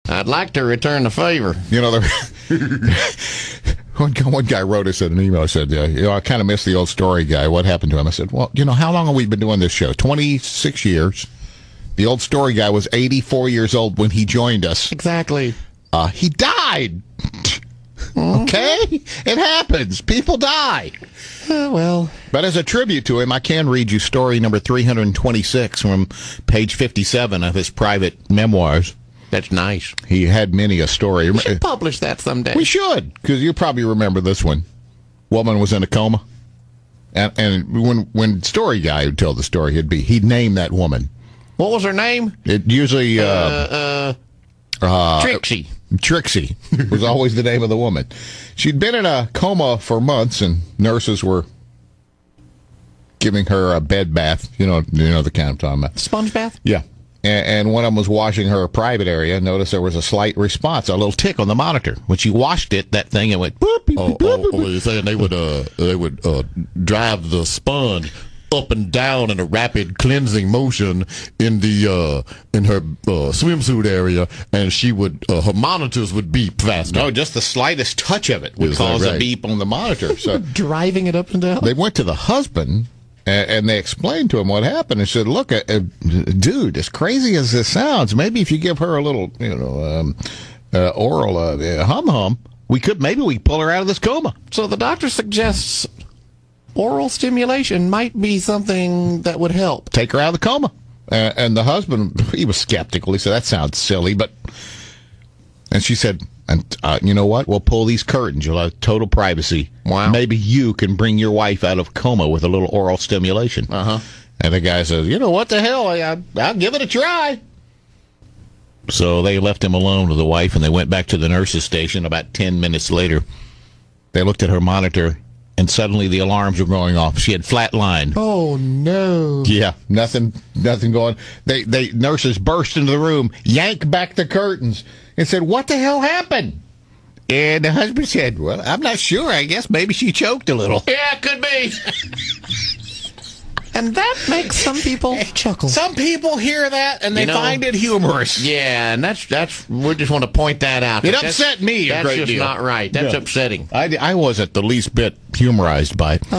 I'd like to return the favor. You know, one guy wrote us an email. I said, I kind of miss the old story guy. What happened to him? I said, well, how long have we been doing this show? 26 years. The old story guy was 84 years old when he joined us. Exactly. He died. Okay? It happens. People die. Well. But as a tribute to him, I can read you story number 326 from page 57 of his private memoirs. That's nice. He had many a story. We should publish that someday. We should, because you probably remember this one. Woman was in a coma. And when story guy would tell the story, he'd name that woman. What was her name? It usually... Trixie. Trixie was always the name of the woman. She'd been in a coma for months, and nurses were giving her a bed bath. You know the kind I'm talking about. Sponge bath? Yeah. And one of them was washing her private area. Noticed there was a slight response, a little tick on the monitor. When she washed it, that thing, it went boop, beep, boop, boop, boop. You're saying they would drive the sponge up and down in a rapid cleansing motion in her swimsuit area, and she would her monitors would beep faster. No, just the slightest touch of it would cause a beep on the monitor. So driving it up and down. They went to the husband. And they explained to him what happened and said, look, dude, as crazy as this sounds, maybe if you give her a little, oral hum-hum, we pull her out of this coma. So the doctor suggests oral stimulation might be something that would help. Take her out of the coma. And the husband, he was skeptical. He said, that sounds silly, but... And she said... And you know what? We'll pull these curtains. You'll have total privacy. Wow. Maybe you can bring your wife out of coma with a little oral stimulation. Uh-huh. And the guy says, what the hell? I'll give it a try. So they left him alone with the wife, and they went back to the nurse's station. About 10 minutes later, they looked at her monitor, and suddenly the alarms were going off. She had flatlined. Oh, no. Yeah, nothing going. They nurses burst into the room, yanked back the curtains, and said, what the hell happened? And the husband said, well, I'm not sure. I guess maybe she choked a little. Yeah, could be. And that makes some people chuckle. Some people hear that, and they find it humorous. Yeah, and that's we just want to point that out. It upset me a great deal. That's just not right. That's upsetting. I wasn't the least bit humorized by it.